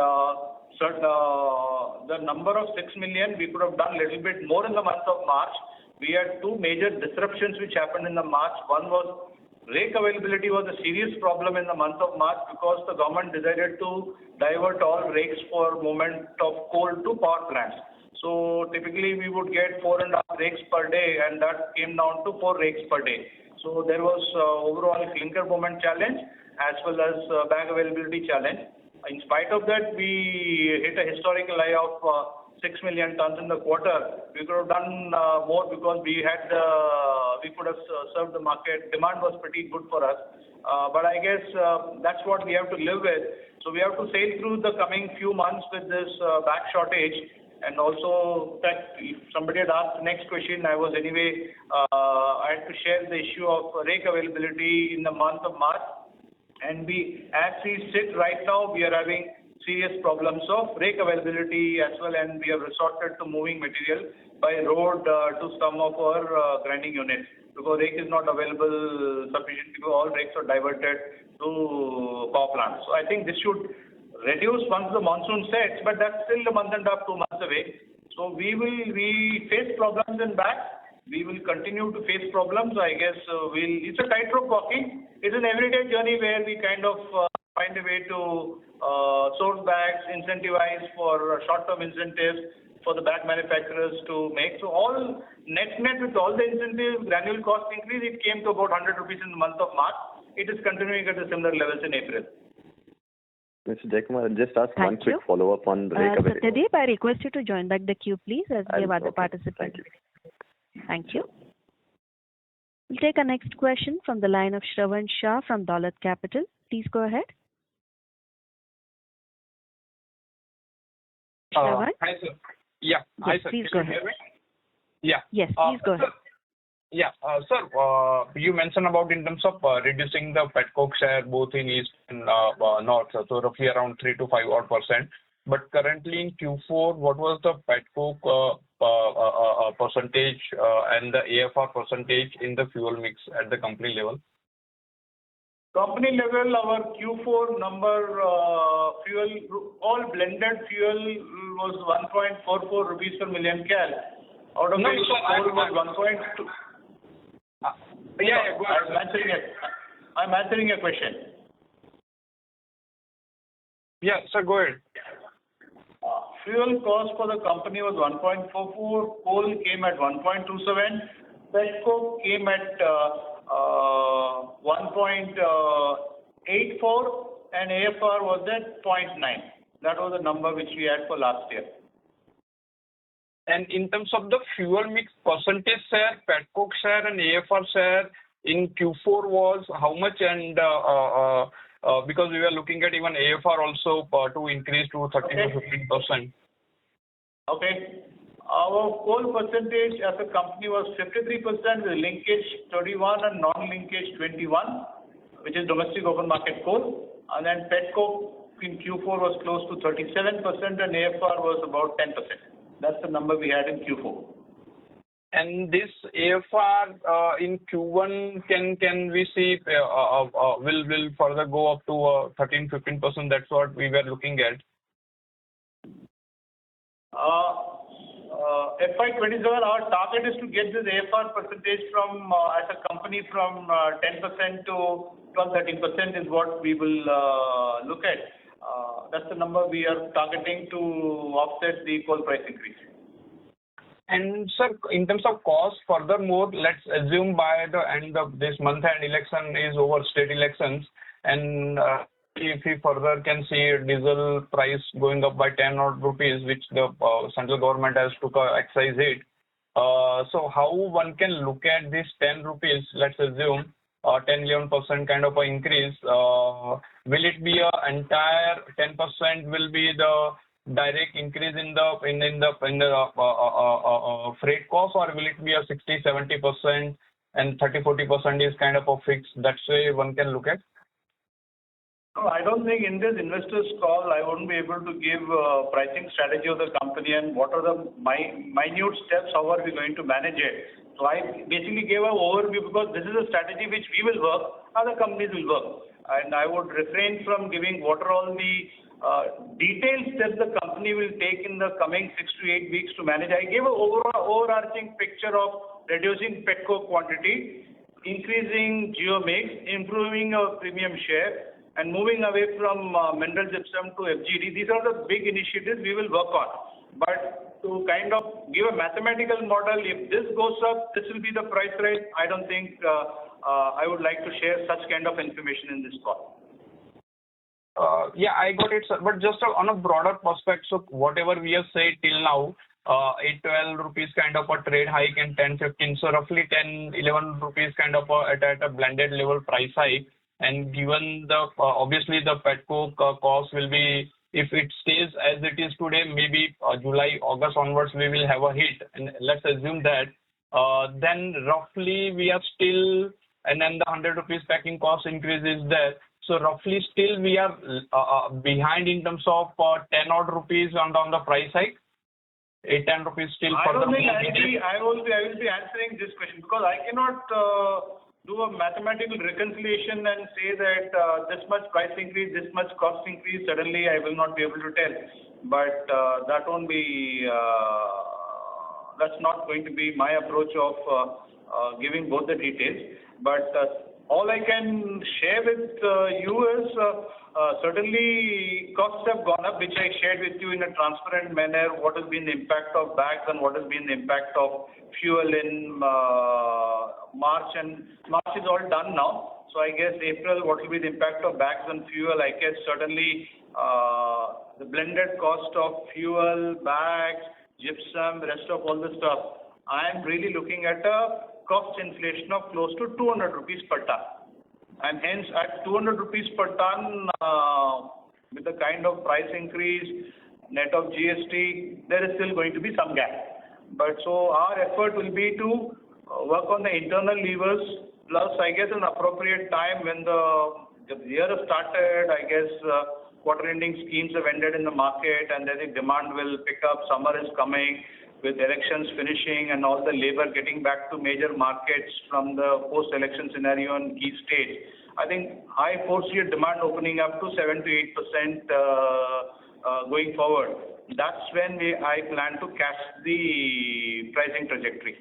the number of 6 million, we could have done a little bit more in the month of March. We had two major disruptions which happened in the March. One was rake availability was a serious problem in the month of March because the government decided to divert all rakes for movement of coal to power plants. So typically we would get 4.5 rakes per day, and that came down to 4 rakes per day. So there was overall clinker movement challenge as well as bag availability challenge. In spite of that, we hit a historical high of 6 million tons in the quarter. We could have done more because we could have served the market. Demand was pretty good for us. But I guess that's what we have to live with. So we have to sail through the coming few months with this bag shortage. And also, that if somebody had asked the next question, I had to share the issue of rake availability in the month of March. And as we sit right now, we are having serious problems of rake availability as well, and we have resorted to moving material by road to some of our grinding units because rake is not available sufficiently. All rakes are diverted to power plants. So I think this should reduce once the monsoon sets, but that's still a month and a half, 2 months away. So we face problems in bags. We will continue to face problems. I guess it's a tightrope walking. It's an everyday journey where we kind of find a way to source bags, incentivize for short-term incentives for the bag manufacturers to make. So all net with all the incentives, granule cost increase, it came to about 100 rupees in the month of March. It is continuing at the similar levels in April. Mr. Jaikumar, I'll just ask one quick follow-up on rake availability. Satyadeep, I request you to join back the queue, please, as we have other participants. Thank you. Thank you. We'll take our next question from the line of Shravan Shah from Dolat Capital. Please go ahead. Shravan? Hi, sir. Yeah. Yes, Hi, sir. please Can go you ahead. hear me? Yeah. Yes, please go ahead. Yeah. Sir, you mentioned about in terms of reducing the petcoke share both in East and North, so roughly around 3 to 5 odd %. But currently in Q4, what was the petcoke percentage and the AFR percentage in the fuel mix at the company level? Company level, our Q4 number, fuel, all blended fuel was 1.44 rupees per million cal. Out of which coal was 1.2. Go ahead. I'm answering your question. Yeah, sir, go ahead. Fuel cost for the company was 1.44, coal came at 1.27, petcoke came at 1.84, and AFR was at 0.9. That was the number which we had for last year. And in terms of the fuel mix percentage share, petcoke share and AFR share in Q4 was how much? And because we were looking at even AFR also to increase to 13 to 15%. Okay. Our coal percentage as a company was 53% with linkage 31 and non-linkage 21, which is domestic open market coal. And then petcoke in Q4 was close to 37% and AFR was about 10%. That's the number we had in Q4. And this AFR in Q1, can we see will further go up to 13-15%? That's what we were looking at. FY27, our target is to get this AFR percentage from as a company from 10% to 12-13% is what we will look at. That's the number we are targeting to offset the coal price increase. And sir, in terms of cost, furthermore, let's assume by the end of this month and election is over, state elections, and if we further can see diesel price going up by 10 odd rupees, which the central government has took a excise hit. So how one can look at this 10 rupees, let's assume 10-11% kind of an increase, will it be a entire 10% will be the direct increase in the freight cost, or will it be a 60-70% and 30-40% is kind of a fixed? That's way one can look at. No, I don't think in this investors call I won't be able to give pricing strategy of the company and what are the minute steps, how are we going to manage it. So I basically gave an overview because this is a strategy which we will work, other companies will work. And I would refrain from giving what are all the detailed steps the company will take in the coming 6 to 8 weeks to manage. I gave an overarching picture of reducing petcoke quantity, increasing geo mix, improving our premium share, and moving away from mineral gypsum to FGD. These are the big initiatives we will work on. But to kind of give a mathematical model, if this goes up, this will be the price rise. I don't think I would like to share such kind of information in this call. Yeah, I got it, sir. But just on a broader perspective, so whatever we have said till now, 8-12 rupees kind of a trade hike and 10-15, so roughly 10-11 rupees kind of at a blended level price hike. And given the obviously the petcoke cost will be, if it stays as it is today, maybe July, August onwards we will have a hit. And let's assume that then roughly we are still, and then the 100 rupees packing cost increase is there. So roughly still we are behind in terms of 10 odd rupees on the price hike. 8-10 rupees still I further. don't think I will be answering this question because I cannot do a mathematical reconciliation and say that this much price increase, this much cost increase, suddenly I will not be able to tell. But that won't be, that's not going to be my approach of giving both the details. But all I can share with you is certainly costs have gone up, which I shared with you in a transparent manner, what has been the impact of bags and what has been the impact of fuel in March, and March is all done now. So I guess April, what will be the impact of bags and fuel? I guess certainly the blended cost of fuel, bags, gypsum, rest of all the stuff. I am really looking at a cost inflation of close to 200 rupees per ton. And hence at 200 rupees per ton, with the kind of price increase, net of GST, there is still going to be some gap. But so our effort will be to work on the internal levers, plus I guess an appropriate time when the year has started, I guess quarter ending schemes have ended in the market and then the demand will pick up, summer is coming with elections finishing and all the labor getting back to major markets from the post-election scenario in key states. I think I foresee a demand opening up to 7 to 8% going forward. That's when I plan to catch the pricing trajectory.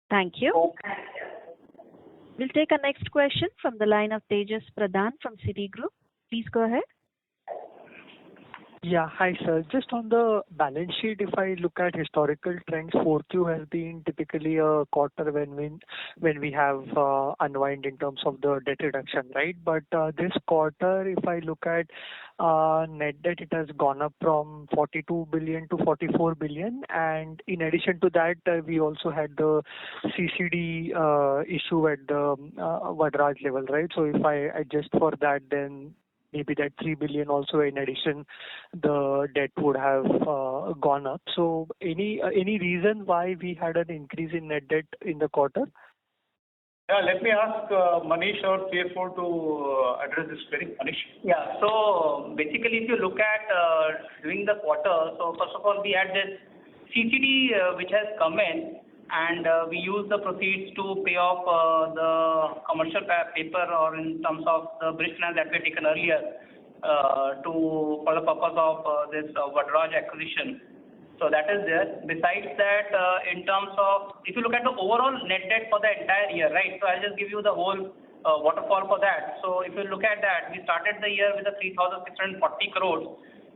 Thank you. We'll take our next question from the line of Tejas Pradhan from Citigroup. Please go ahead. Yeah, hi sir. Just on the balance sheet, if I look at historical trends, 4Q has been typically a quarter when we have unwind in terms of the debt reduction, right? But this quarter, if I look at net debt, it has gone up from 42 billion to 44 billion. And in addition to that, we also had the CCD issue at the Vadraj level, right? So if I adjust for that, then maybe that 3 billion also in addition, the debt would have gone up. So any reason why we had an increase in net debt in the quarter? Yeah, let me ask Manish, our CFO, to address this query. Manish. Yeah, so basically if you look at during the quarter, so first of all we had this CCD which has come in, and we use the proceeds to pay off the commercial paper, or in terms of the bridge finance that we had taken earlier for the purpose of this Vadraj acquisition. So that is there. Besides that, in terms of, if you look at the overall net debt for the entire year, right? So I'll just give you the whole waterfall for that. So if you look at that, we started the year with a 3,640 crores.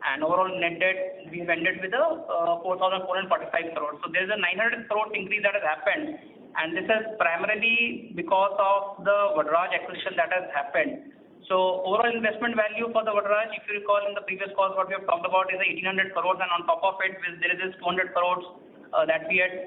And overall net debt, we have ended with a 4,445 crores. So there's a 900 crores increase that has happened. And this is primarily because of the Vadraj acquisition that has happened. So overall investment value for the Vadraj, if you recall in the previous calls, what we have talked about is 1,800 crores. And on top of it, there is this 200 crores that we had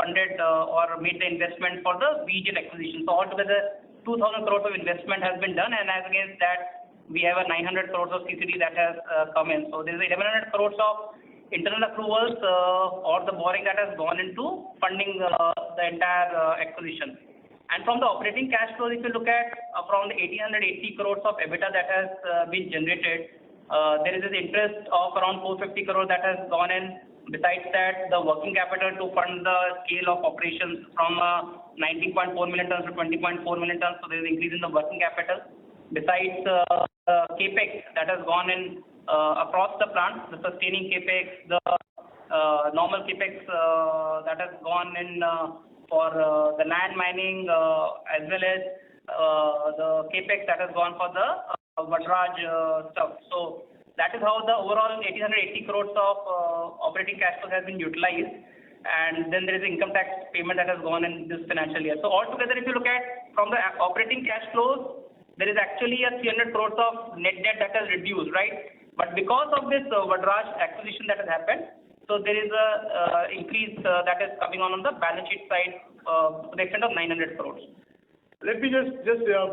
funded or made the investment for the VGL acquisition. So altogether, 2,000 crores of investment has been done. And as against that, we have a 900 crores of CCD that has come in. So there is 1100 crores of internal accruals or the borrowing that has gone into funding the entire acquisition. And from the operating cash flows, if you look at from the 1880 crores of EBITDA that has been generated, there is this interest of around 450 crores that has gone in. Besides that, the working capital to fund the scale of operations from 19.4 million tons to 20.4 million tons, so there is an increase in the working capital. Besides capex that has gone in across the plant, the sustaining capex, the normal capex that has gone in for the land mining as well as the capex that has gone for the Vadraj stuff. So that is how the overall 1880 crores of operating cash flow has been utilized. And then there is income tax payment that has gone in this financial year. So altogether, if you look at from the operating cash flows, there is actually a 300 crores of net debt that has reduced, right? But because of this Vadraj acquisition that has happened, so there is a increase that is coming on the balance sheet side to the extent of 900 crores. Let me just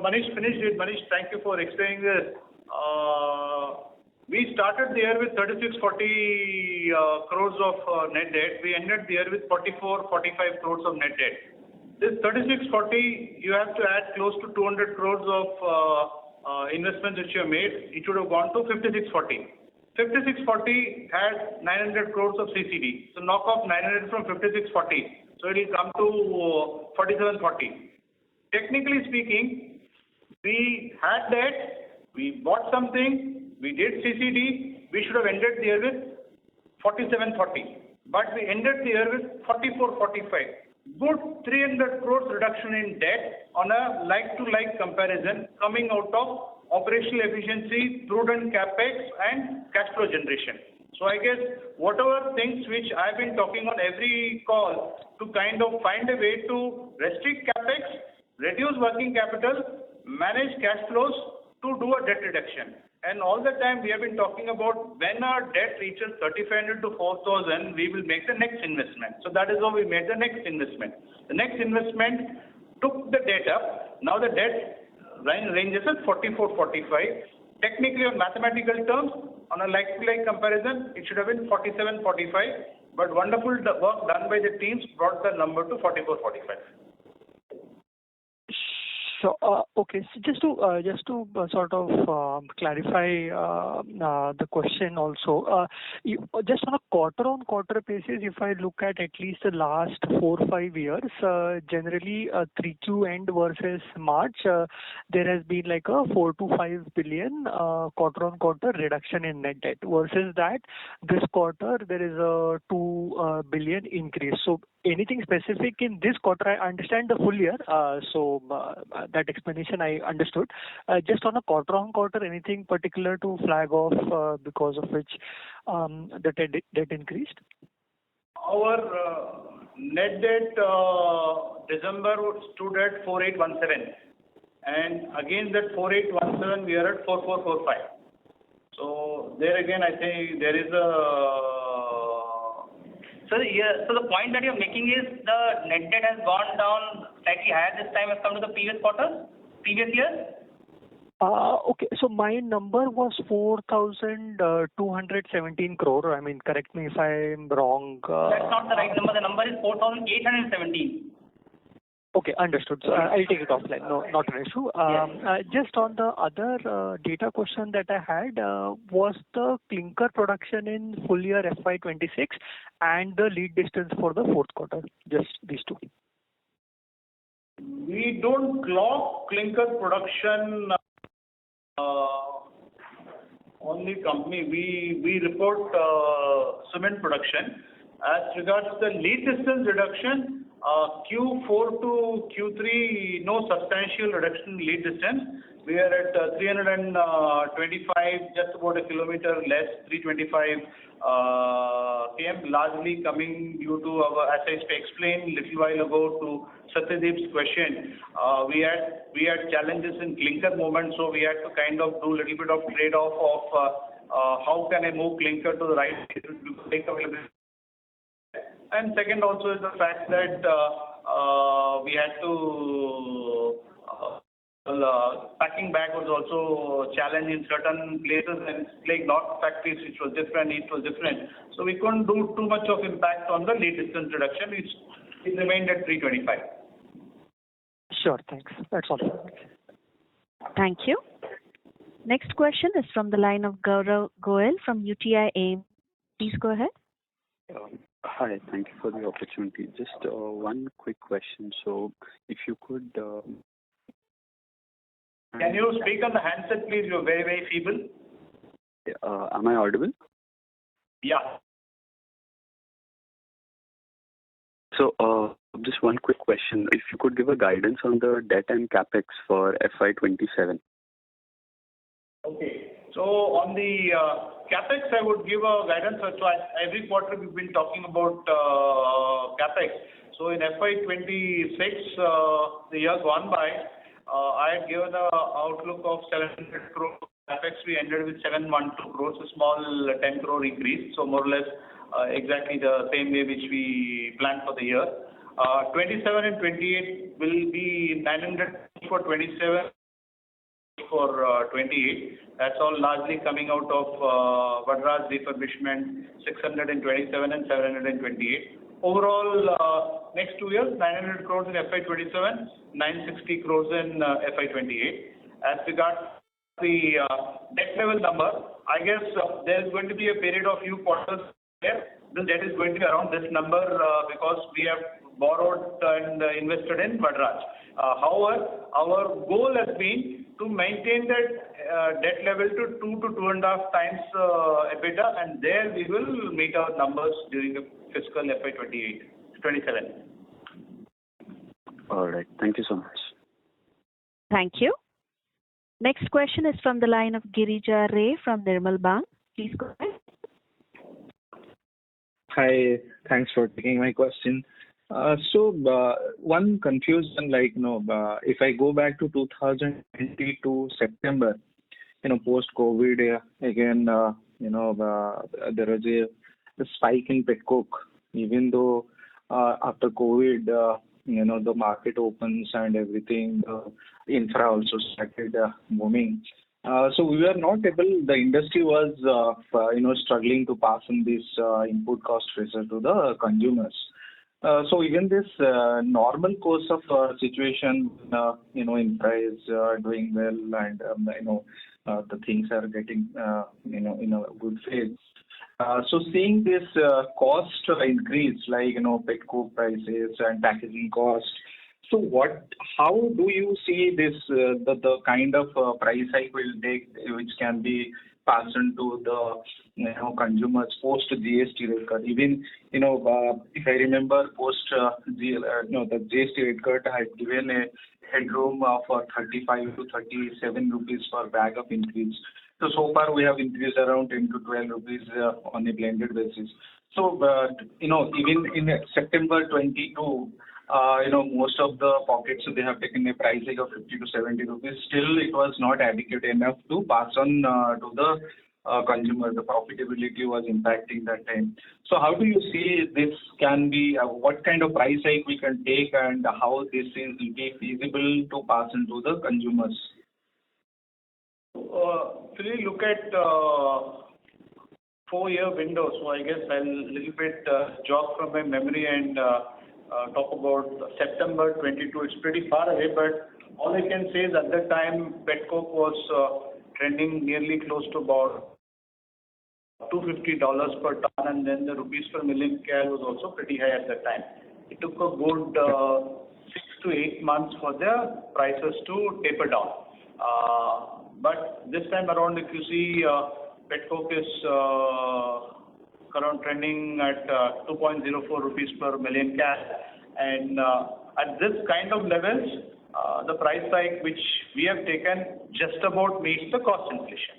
Manish finish it. Manish, thank you for explaining this. We started the year with 3640 crores of net debt. We ended the year with 4445 crores of net debt. This 3640, you have to add close to 200 crores of investments which you have made. It would have gone to 5640. 5640 had 900 crores of CCD. So knock off 900 from 5640. So it will come to 4740. Technically speaking, we had debt, we bought something, we did CCD, we should have ended the year with 4740. But we ended the year with 4445. Good 300 crores reduction in debt on a like-to-like comparison coming out of operational efficiency, prudent capex and cash flow generation. So I guess whatever things which I've been talking on every call to kind of find a way to restrict capex, reduce working capital, manage cash flows to do a debt reduction. And all the time we have been talking about when our debt reaches 3,500 to 4,000, we will make the next investment. So that is how we made the next investment. The next investment took the debt up. Now the debt ranges at 44, 45. Technically on mathematical terms, on a like-to-like comparison, it should have been 47, 45. But wonderful work done by the teams brought the number to 44, 45. So, okay. So just to sort of clarify the question also, just on a quarter-on-quarter basis, if I look at least the last 4 or 5 years, generally 3Q end versus March, there has been like a 4 to 5 billion quarter-on-quarter reduction in net debt. Versus that, this quarter there is a 2 billion increase. So anything specific in this quarter? I understand the full year, so that explanation I understood. Just on a quarter-on-quarter, anything particular to flag off because of which the debt increased? Our net debt December stood at 4817, and against that 4817 we are at 4445. So there again I think there is a So the point that you're making is the net debt has gone down slightly higher this time as compared to the previous year? Okay, so my number was 4,217 crore. I mean, correct me if I'm wrong. That's not the right number. The number is 4,817. Okay, understood. So I'll take it offline. No, not an issue. Just on the other data question that I had was the clinker production in full year FY26 and the lead distance for the fourth quarter. Just these two. We don't clock clinker production on the company. We report cement production. As regards the lead distance reduction, Q4 to Q3, no substantial reduction in lead distance. We are at 325, just about a kilometer less, 325 km, largely coming due to our, as I explained a little while ago to Satyadeep's question, we had challenges in clinker movement, so we had to kind of do a little bit of trade-off of how can I move clinker to the right place. And second also is the fact that we had to Packing bag was also a challenge in certain places, and like north factories, which was different, east was different. So we couldn't do too much of impact on the lead distance reduction. It remained at 325. Sure, thanks. That's all. Thank you. Next question is from the line of Gaurav Goel from UTI AIM. Please go ahead. Hi, thank you for the opportunity. Just one quick question. So if you could... Can you speak on the handset, please? You're very, very feeble. Am I audible? Yeah. So just one quick question. If you could give a guidance on the debt and capex for FY27. Okay. So on the capex, I would give a guidance. So every quarter we've been talking about capex. So in FY26, the year gone by, I had given an outlook of 700 crore capex. We ended with 712 crores, a small 10 crore increase. So more or less exactly the same way which we planned for the year. 27 and 28 will be 900 for 27 for 28. That's all largely coming out of Vadraj refurbishment, 627 and 728. Overall, next 2 years, 900 crores in FY27, 960 crores in FY28. As regards the debt level number, I guess there is going to be a period of few quarters where the debt is going to be around this number because we have borrowed and invested in Vadraj. However, our goal has been to maintain that debt level to 2 to 2.5 times EBITDA, and there we will meet our numbers during the fiscal FY27. All right. Thank you so much. Thank you. Next question is from the line of Girija Ray from Nirmal Bang. Please go ahead. Hi, thanks for taking my question. One confusion, if I go back to 2022 September, post-COVID, again, there was a spike in petcoke, even though after COVID, the market opens and everything, infra also started booming. So we were not able, the industry was, struggling to pass on this input cost pressure to the consumers. So even this normal course of situation, infra is doing well and, the things are getting, in a good phase. So seeing this cost increase, like, petcoke prices and packaging cost, so how do you see this, the kind of price hike will take, which can be passed on to the consumers post GST rate cut? Even, if I remember post the GST rate cut had given a headroom for 35 to 37 rupees per bag of increase. So far we have increased around 10 to 12 rupees on a blended basis. So, even in September 22, most of the pockets, they have taken a price hike of 50 to 70 rupees. Still, it was not adequate enough to pass on to the consumer. The profitability was impacting that time. So how do you see this can be, what kind of price hike we can take and how this will be feasible to pass on to the consumers? If you look at 4-year window, so I guess I'll little bit jog from my memory and talk about September 22. It's pretty far away, but all I can say is at that time, petcoke was trending nearly close to about $250 per ton, and then the rupees per million cal was also pretty high at that time. It took a good 6 to 8 months for the prices to taper down. But this time around, if you see, petcoke is around trending at 2.04 rupees per million cal, and at this kind of levels, the price hike which we have taken just about meets the cost inflation.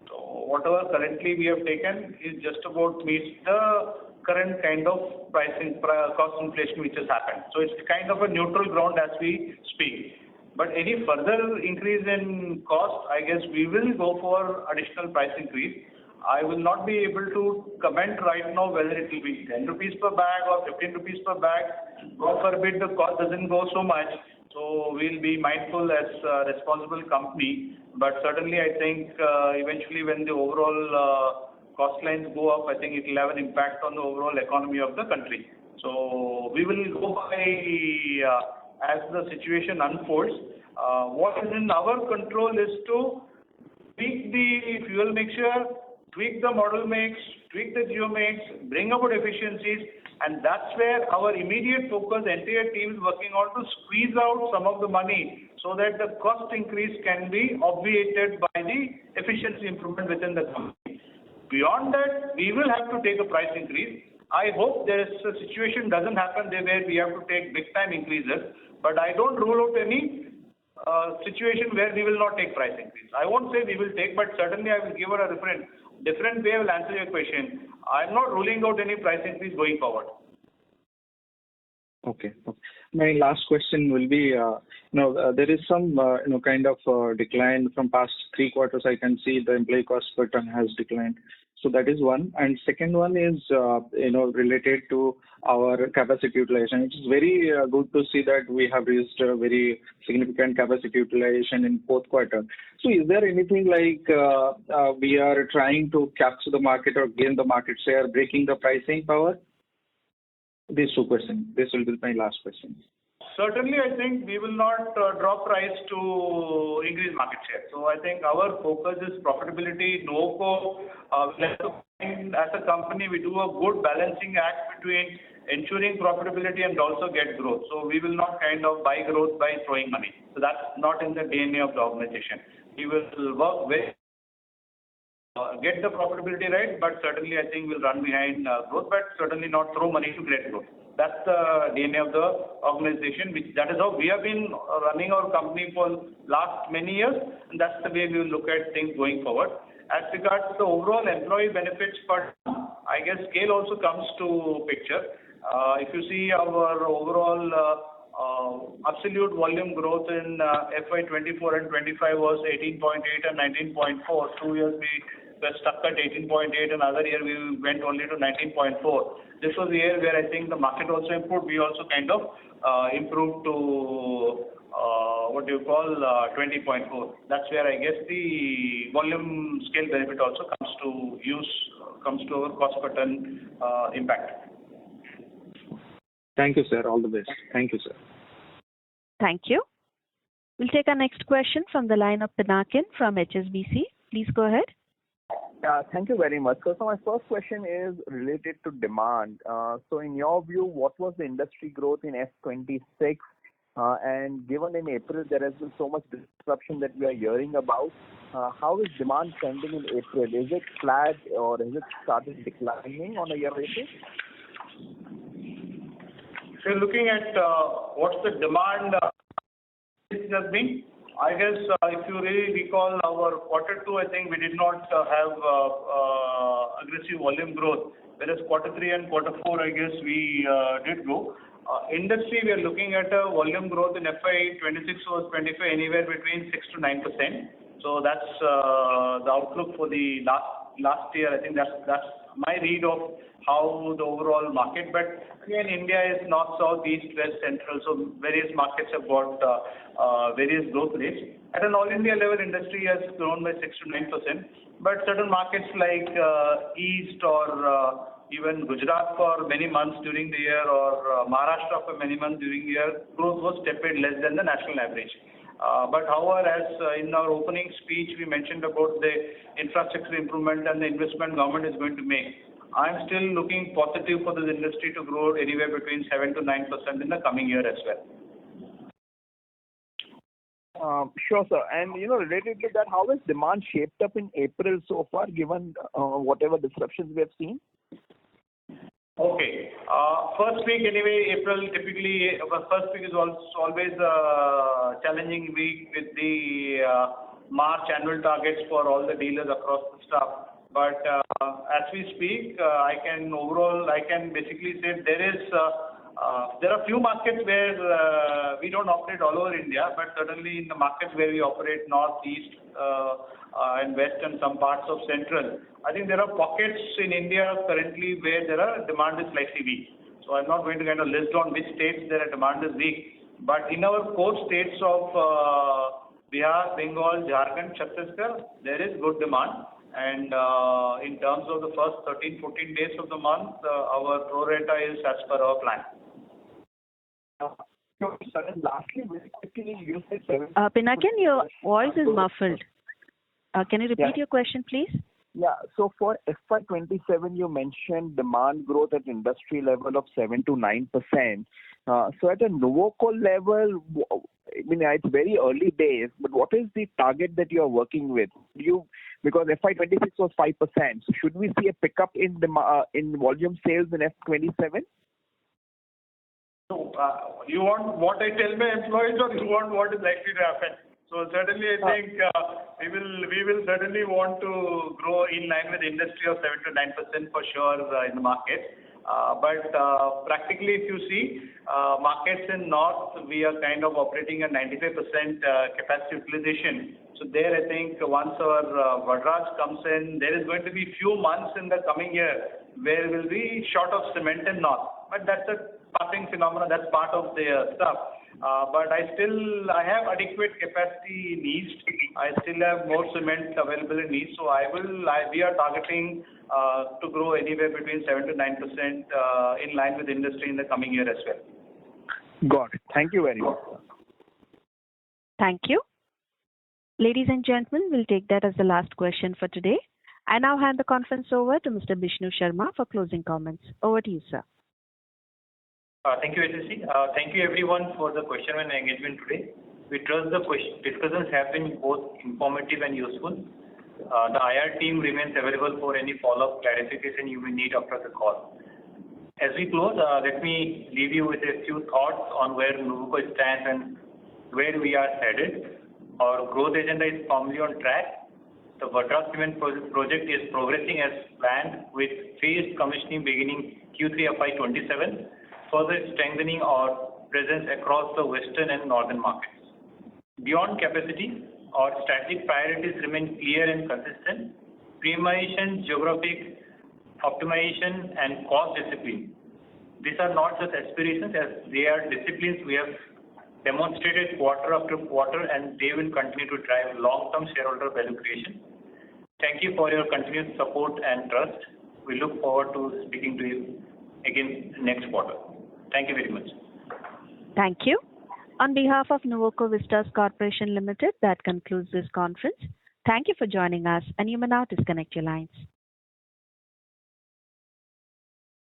So whatever currently we have taken is just about meets the current kind of cost inflation which has happened. So it's kind of a neutral ground as we speak. But any further increase in cost, I guess we will go for additional price increase. I will not be able to comment right now whether it will be 10 rupees per bag or 15 rupees per bag. God forbid the cost doesn't go so much. So we'll be mindful as a responsible company, but certainly I think eventually when the overall cost lines go up, I think it will have an impact on the overall economy of the country. So we will go by as the situation unfolds. What is in our control is to tweak the fuel mixture, tweak the model mix, tweak the geo mix, bring about efficiencies, and that's where our immediate focus, entire team is working on to squeeze out some of the money so that the cost increase can be obviated by the efficiency improvement within the company. Beyond that, we will have to take a price increase. I hope there is a situation doesn't happen there where we have to take big time increases, but I don't rule out any situation where we will not take price increase. I won't say we will take, but certainly I will give it a different way. I will answer your question. I'm not ruling out any price increase going forward. Okay. My last question will be, there is some, kind of decline from past 3 quarters. I can see the employee cost per ton has declined. So that is one. And second one is, related to our capacity utilization. It is very good to see that we have reached a very significant capacity utilization in fourth quarter. So is there anything like we are trying to capture the market or gain the market share, breaking the pricing power? These 2 questions. This will be my last question. Certainly, I think we will not drop price to increase market share. So I think our focus is profitability. Nuvoco, as a company, we do a good balancing act between ensuring profitability and also get growth. So we will not kind of buy growth by throwing money. So that's not in the DNA of the organization. We will work with get the profitability right, but certainly I think we'll run behind growth, but certainly not throw money to create growth. That's the DNA of the organization. That is how we have been running our company for last many years, and that's the way we will look at things going forward. As regards to the overall employee benefits part, I guess scale also comes to picture. If you see our overall absolute volume growth in FY24 and 25 was 18.8 and 19.4. 2 years we were stuck at 18.8, another year we went only to 19.4. This was the year where I think the market also improved. We also kind of improved to 20.4. That's where I guess the volume scale benefit also comes to our cost per ton impact. Thank you, sir. All the best. Thank you, sir. Thank you. We'll take our next question from the line of Pinakin from HSBC. Please go ahead. Thank you very much. So my first question is related to demand. So in your view, what was the industry growth in F26? And given in April there has been so much disruption that we are hearing about, how is demand trending in April? Is it flat or has it started declining on a year basis? So looking at what's the demand has been, I guess if you really recall our Q2, I think we did not have aggressive volume growth, whereas Q3 and Q4, I guess we did grow. Industry, we are looking at a volume growth in FY26 was 25 anywhere between 6 to 9%. So that's the outlook for the last year. I think that's my read of how the overall market. But again, India is north, south, east, west, central. So various markets have got various growth rates. At an all India level, industry has grown by 6 to 9%. But certain markets like east or even Gujarat for many months during the year or Maharashtra for many months during the year, growth was tepid, less than the national average. But however, as in our opening speech, we mentioned about the infrastructure improvement and the investment government is going to make. I'm still looking positive for this industry to grow anywhere between 7 to 9% in the coming year as well. Sure, sir. And related to that, how has demand shaped up in April so far, given whatever disruptions we have seen? Okay. First week anyway, April typically, first week is always a challenging week with the March annual targets for all the dealers across the stuff. But as we speak, I can basically say there are few markets where we don't operate all over India, but certainly in the markets where we operate north, east, and west and some parts of central, I think there are pockets in India currently where demand is slightly weak. So I'm not going to kind of list on which states there demand is weak, But in our core states of Bihar, Bengal, Jharkhand, Chhattisgarh, there is good demand. And in terms of the first 13, 14 days of the month, our pro rata is as per our plan. Sir, and lastly, very quickly, you said 7. Pinakin, your voice is muffled. Can you repeat your question, please? Yeah. So for FY27, you mentioned demand growth at industry level of 7 to 9%. So at a Nuvoco level, I mean, it's very early days, but what is the target that you are working with? Because FY26 was 5%. So should we see a pickup in volume sales in F27? So you want what I tell my employees, or you want what is likely to happen? So certainly, I think we will certainly want to grow in line with the industry of 7 to 9% for sure in the market. But practically, if you see markets in North, we are kind of operating at 95% capacity utilization. So there, I think once our Vadraj comes in, there is going to be few months in the coming year where we'll be short of cement in North. But that's a passing phenomenon. That's part of the stuff. But I have adequate capacity in East. I still have more cement available in East. So we are targeting to grow anywhere between 7 to 9% in line with the industry in the coming year as well. Got it. Thank you very much. Thank you. Ladies and gentlemen, we'll take that as the last question for today. I now hand the conference over to Mr. Bishnu Sharma for closing comments. Over to you, sir. Thank you, HSC. Thank you, everyone, for the question and engagement today. We trust the discussions have been both informative and useful. The IR team remains available for any follow-up clarification you may need after the call. As we close, let me leave you with a few thoughts on where Nuvoco stands and where we are headed. Our growth agenda is firmly on track. The Vadraj Cement project is progressing as planned, with phased commissioning beginning Q3 FY27, further strengthening our presence across the western and northern markets. Beyond capacity, our strategic priorities remain clear and consistent: premiumization, geographic optimization, and cost discipline. These are not just aspirations, as they are disciplines we have demonstrated quarter after quarter, and they will continue to drive long-term shareholder value creation. Thank you for your continued support and trust. We look forward to speaking to you again next quarter. Thank you very much. Thank you. On behalf of Nuvoco Vistas Corporation Limited, that concludes this conference. Thank you for joining us, and you may now disconnect your lines.